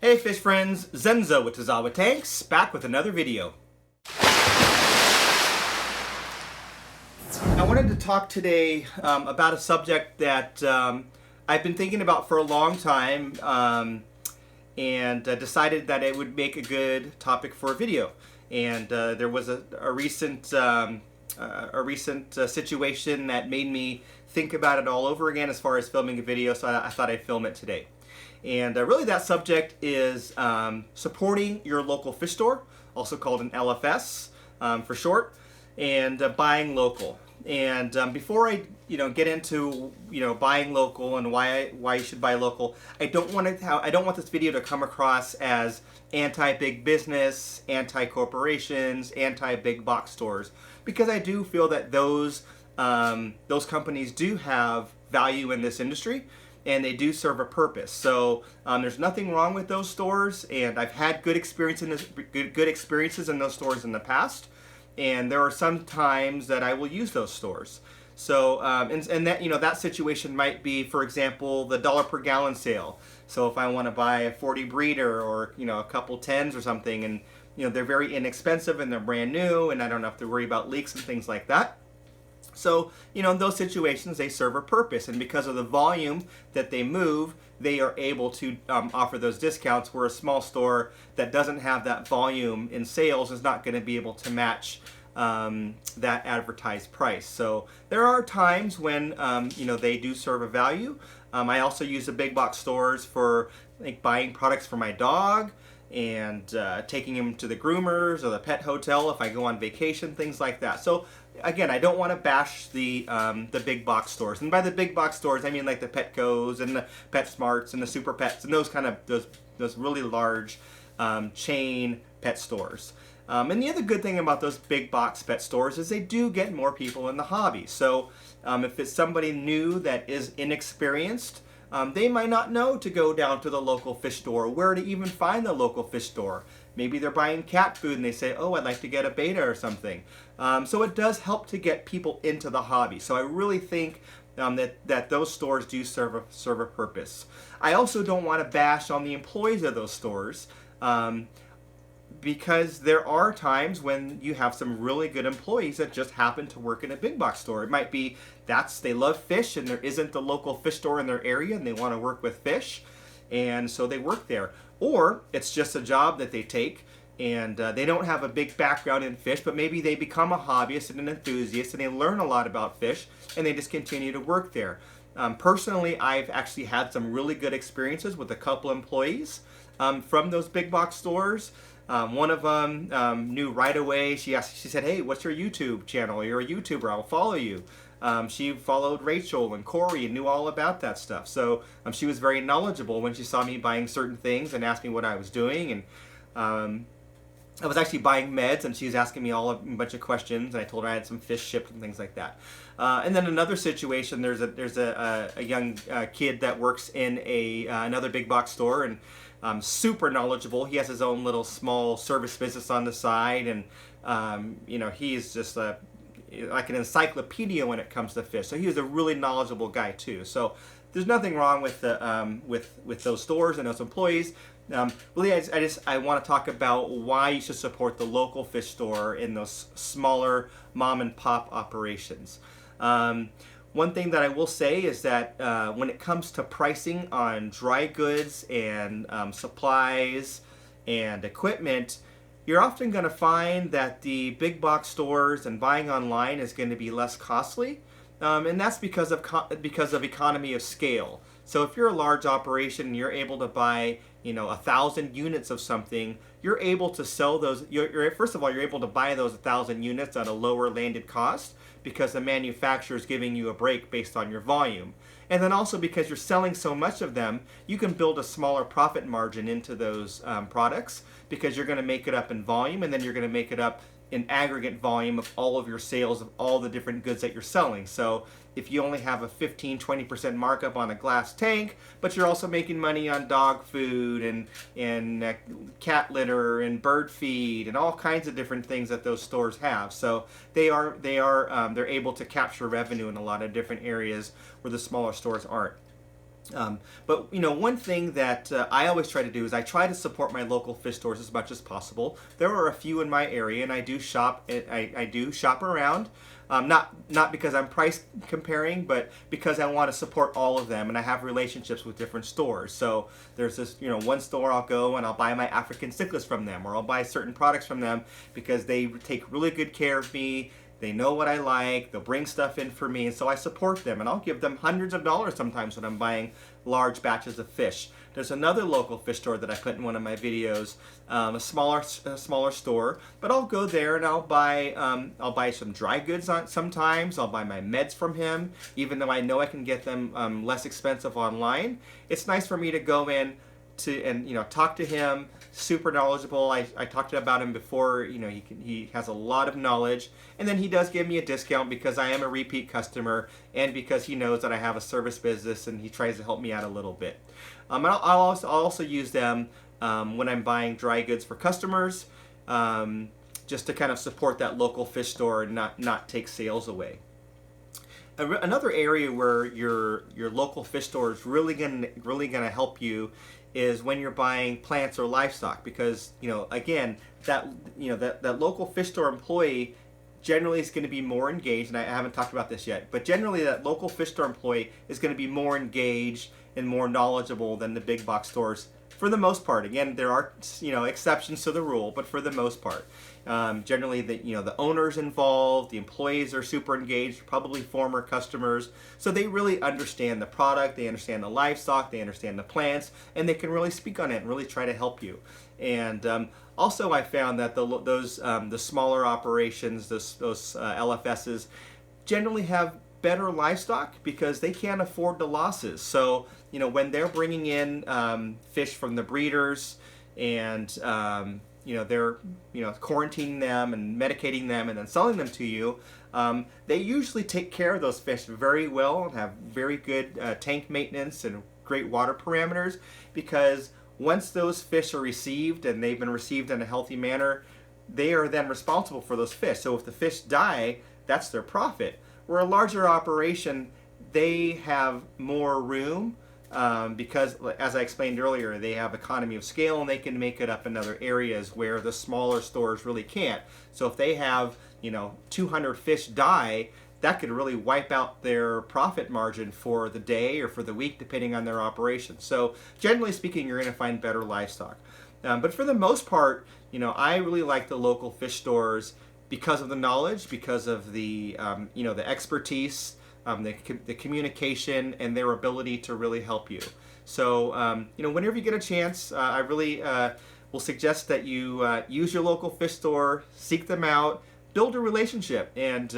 Hey fish friends, Zenzo with Tazawa Tanks, back with another video. I wanted to talk today about a subject that I've been thinking about for a long time and decided that it would make a good topic for a video. And there was a recent situation that made me think about it all over again as far as filming a video, so I thought I'd film it today. And really that subject is supporting your local fish store, also called an LFS for short, and buying local. And before I get into buying local and why you should buy local, I don't want this video to come across as anti-big business, anti-corporations, anti-big box stores, because I do feel that those companies do have value in this industry, and they do serve a purpose. So there's nothing wrong with those stores, and I've had good experiences in those stores in the past, and there are some times that I will use those stores. So and that that situation might be, for example, the dollar per gallon sale. So if I want to buy a 40 breeder or a couple 10s or something, and they're very inexpensive and they're brand new, and I don't have to worry about leaks and things like that. So, in those situations, they serve a purpose, and because of the volume that they move, they are able to offer those discounts, where a small store that doesn't have that volume in sales is not going to be able to match that advertised price. So there are times when they do serve a value. I also use the big box stores for buying products for my dog, and taking him to the groomers or the pet hotel if I go on vacation, things like that. So again, I don't want to bash the big box stores, and by the big box stores I mean like the Petcos and the PetSmarts and the Super Pets and those really large chain pet stores. And the other good thing about those big box pet stores is they do get more people in the hobby. So if it's somebody new that is inexperienced, they might not know to go down to the local fish store, where to even find the local fish store. Maybe they're buying cat food and they say, oh, I'd like to get a beta or something. So it does help to get people into the hobby. So I really think that those stores do serve a purpose. I also don't want to bash on the employees of those stores, because there are times when you have some really good employees that just happen to work in a big box store. It might be they love fish and there isn't a local fish store in their area and they want to work with fish, and so they work there. Or it's just a job that they take, and they don't have a big background in fish, but maybe they become a hobbyist and an enthusiast and they learn a lot about fish and they just continue to work there. Personally, I've actually had some really good experiences with a couple employees from those big box stores. One of them knew right away. She said, hey, what's your YouTube channel? You're a YouTuber, I'll follow you. She followed Rachel and Corey and knew all about that stuff. So she was very knowledgeable when she saw me buying certain things and asked me what I was doing. And I was actually buying meds, and she was asking me a bunch of questions, and I told her I had some fish shipped and things like that. And then another situation, there's a young kid that works in another big box store, and super knowledgeable. He has his own little small service business on the side, and he's just like an encyclopedia when it comes to fish. So he was a really knowledgeable guy too. So there's nothing wrong with those stores and those employees. Really, I want to talk about why you should support the local fish store in those smaller mom and pop operations. One thing that I will say is that when it comes to pricing on dry goods and supplies and equipment, you're often going to find that the big box stores and buying online is going to be less costly, and that's because of economy of scale. So if you're a large operation and you're able to buy 1,000 units of something, you're able to sell those. First of all, you're able to buy those 1,000 units at a lower landed cost, because the manufacturer is giving you a break based on your volume. And then also because you're selling so much of them, you can build a smaller profit margin into those products, because you're going to make it up in volume, and then you're going to make it up in aggregate volume of all of your sales of all the different goods that you're selling. So if you only have a 15-20% markup on a glass tank, but you're also making money on dog food and cat litter and bird feed and all kinds of different things that those stores have. So they're able to capture revenue in a lot of different areas where the smaller stores aren't. But one thing that I always try to do is I try to support my local fish stores as much as possible. There are a few in my area, and I do shop. I do shop around, not because I'm price comparing, but because I want to support all of them, and I have relationships with different stores. So there's this one store I'll go and I'll buy my African cichlids from them, or I'll buy certain products from them because they take really good care of me. They know what I like. They'll bring stuff in for me, and so I support them. And I'll give them hundreds of dollars sometimes when I'm buying large batches of fish. There's another local fish store that I put in one of my videos, a smaller store. But I'll go there and I'll buy some dry goods sometimes. I'll buy my meds from him, even though I know I can get them less expensive online. It's nice for me to go in and talk to him. Super knowledgeable. I talked about him before. He has a lot of knowledge, and then he does give me a discount because I am a repeat customer, and because he knows that I have a service business, and he tries to help me out a little bit. I'll also use them when I'm buying dry goods for customers, just to kind of support that local fish store and not take sales away. Another area where your local fish store is really gonna help you is when you're buying plants or livestock, because again, that local fish store employee generally is going to be more engaged, and I haven't talked about this yet, but generally that local fish store employee is going to be more engaged and more knowledgeable than the big box stores for the most part. Again, there are exceptions to the rule, but for the most part, generally the owners involved, the employees are super engaged, probably former customers, so they really understand the product, they understand the livestock, they understand the plants, and they can really speak on it and really try to help you. And also, I found that the smaller operations, those LFSs, generally have better livestock because they can't afford the losses. So when they're bringing in fish from the breeders, and they're quarantining them and medicating them and then selling them to you, they usually take care of those fish very well and have very good tank maintenance and great water parameters, because once those fish are received and they've been received in a healthy manner, they are then responsible for those fish. So if the fish die, that's their profit. Where a larger operation, they have more room, because, as I explained earlier, they have economy of scale and they can make it up in other areas where the smaller stores really can't. So if they have 200 fish die, that could really wipe out their profit margin for the day or for the week, depending on their operation. So generally speaking, you're going to find better livestock. But for the most part, I really like the local fish stores because of the knowledge, because of the the expertise, the communication, and their ability to really help you. So whenever you get a chance, I really will suggest that you use your local fish store, seek them out, build a relationship, and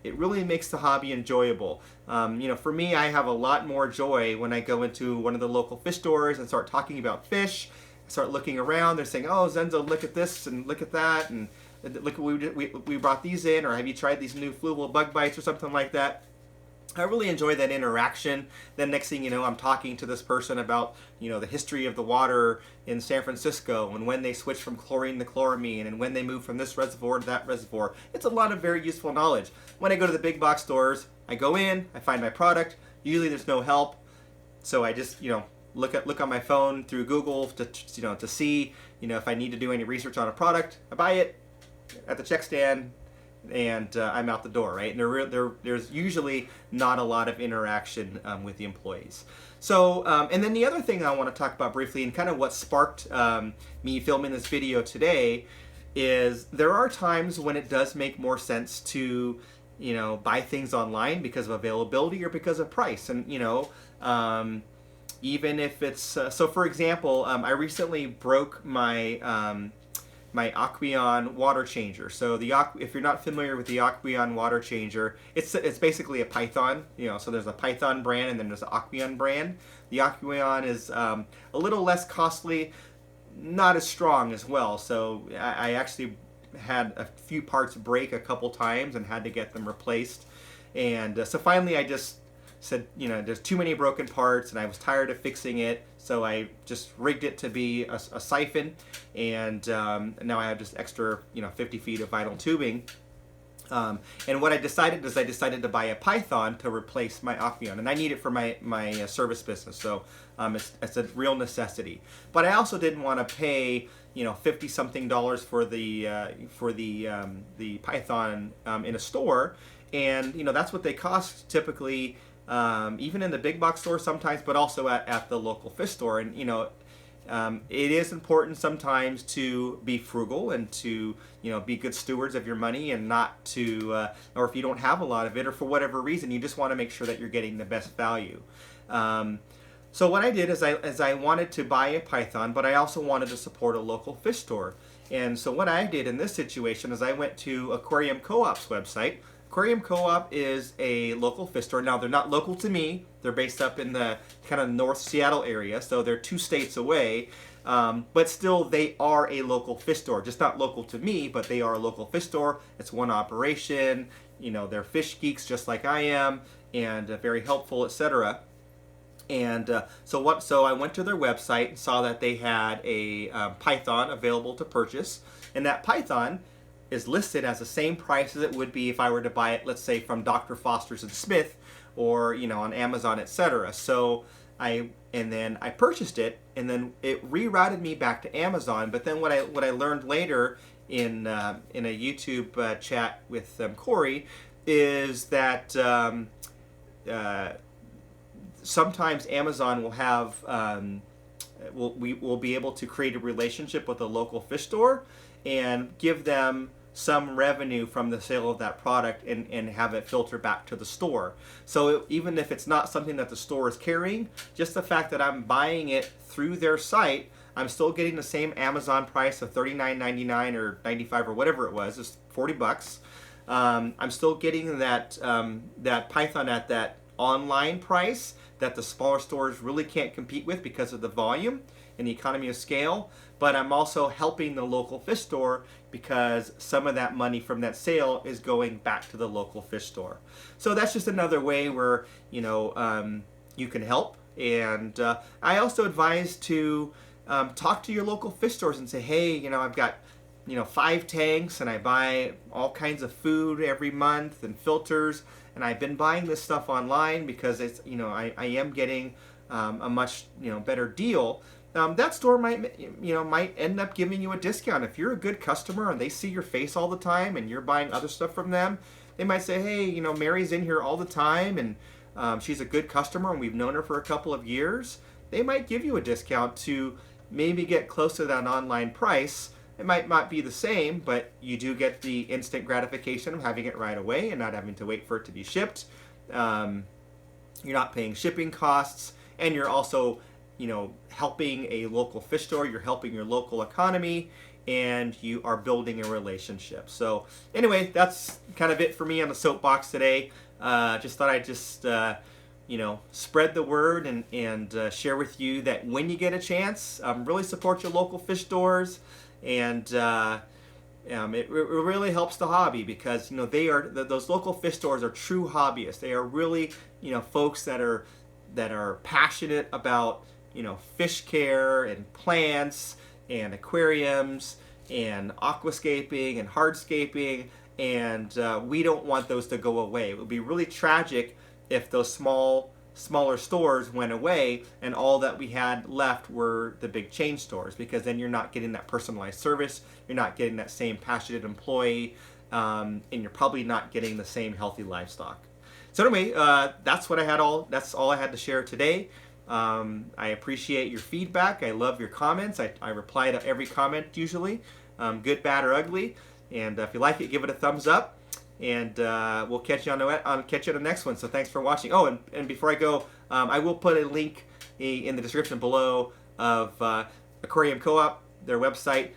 it really makes the hobby enjoyable. For me, I have a lot more joy when I go into one of the local fish stores and start talking about fish, start looking around. They're saying, "Oh, Zenzo, look at this and look at that, and look, we brought these in, or have you tried these new fluval bug bites or something like that?" I really enjoy that interaction. Then next thing you know, I'm talking to this person about the history of the water in San Francisco, and when they switched from chlorine to chloramine, and when they moved from this reservoir to that reservoir. It's a lot of very useful knowledge. When I go to the big box stores, I go in, I find my product. Usually there's no help, so I just look on my phone through Google to see if I need to do any research on a product. I buy it at the check stand, and I'm out the door, right? And there's usually not a lot of interaction with the employees. So, and then the other thing I want to talk about briefly, and kind of what sparked me filming this video today, is there are times when it does make more sense to buy things online because of availability or because of price. And even if it's so, for example, I recently broke my my Aqueon water changer. So if you're not familiar with the Aqueon water changer, it's basically a Python. So there's a Python brand and then there's an Aqueon brand. The Aqueon is a little less costly, not as strong as well. So I actually had a few parts break a couple times and had to get them replaced. And so finally I just said, there's too many broken parts and I was tired of fixing it. So I just rigged it to be a siphon, and now I have just extra 50 feet of vinyl tubing. And what I decided is I decided to buy a Python to replace my Octagon, and I need it for my service business, so it's a real necessity. But I also didn't want to pay 50 something dollars for the Python in a store, and that's what they cost typically, even in the big box store sometimes, but also at the local fish store. And it is important sometimes to be frugal and to be good stewards of your money, and not to or if you don't have a lot of it, or for whatever reason you just want to make sure that you're getting the best value. So what I did is I wanted to buy a Python, but I also wanted to support a local fish store. And so what I did in this situation is I went to Aquarium Co-op's website. Aquarium Co-op is a local fish store. Now, they're not local to me. They're based up in the kind of North Seattle area, so they're 2 states away. But still, they are a local fish store. Just not local to me, but they are a local fish store. It's one operation. They're fish geeks just like I am, and very helpful, etc. And so I went to their website and saw that they had a Python available to purchase, and that Python is listed as the same price as it would be if I were to buy it, let's say, from Dr. Foster's and Smith, or on Amazon, etc. So then I purchased it, and then it rerouted me back to Amazon. But then what I learned later in a YouTube chat with Corey is that sometimes Amazon will have we'll be able to create a relationship with a local fish store and give them some revenue from the sale of that product, and have it filter back to the store. So even if it's not something that the store is carrying, just the fact that I'm buying it through their site, I'm still getting the same Amazon price of $39.99 or $95 or whatever it was, it's $40. I'm still getting that Python at that online price that the smaller stores really can't compete with because of the volume and the economy of scale. But I'm also helping the local fish store because some of that money from that sale is going back to the local fish store. So that's just another way where you can help. And I also advise to talk to your local fish stores and say, hey, I've got 5 tanks, and I buy all kinds of food every month and filters, and I've been buying this stuff online because it's I am getting a much better deal. That store might end up giving you a discount if you're a good customer and they see your face all the time and you're buying other stuff from them. They might say, hey, Mary's in here all the time, and she's a good customer, and we've known her for a couple of years. They might give you a discount to maybe get close to that online price. It might not be the same, but you do get the instant gratification of having it right away and not having to wait for it to be shipped. You're not paying shipping costs, and you're also helping a local fish store. You're helping your local economy, and you are building a relationship. So anyway, that's kind of it for me on the soapbox today. Just thought I'd spread the word and share with you that when you get a chance, really support your local fish stores. And it really helps the hobby, because those local fish stores are true hobbyists. They are really folks that are passionate about fish care and plants and aquariums and aquascaping and hardscaping, and we don't want those to go away. It would be really tragic if those smaller stores went away and all that we had left were the big chain stores, because then you're not getting that personalized service, you're not getting that same passionate employee, and you're probably not getting the same healthy livestock. So anyway, that's all I had to share today. I appreciate your feedback. I love your comments. I reply to every comment usually, good, bad, or ugly. And if you like it, give it a thumbs up. And we'll catch you on the next one. So thanks for watching. Oh, and before I go, I will put a link in the description below of Aquarium Co-op, their website.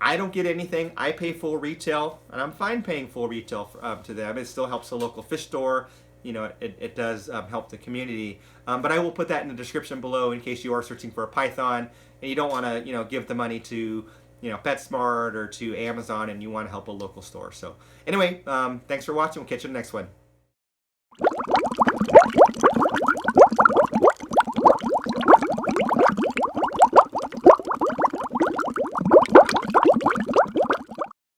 I don't get anything. I pay full retail, and I'm fine paying full retail to them. It still helps the local fish store. It does help the community. But I will put that in the description below in case you are searching for a Python and you don't want to give the money to PetSmart or to Amazon, and you want to help a local store. So anyway, thanks for watching. We'll catch you in the next one.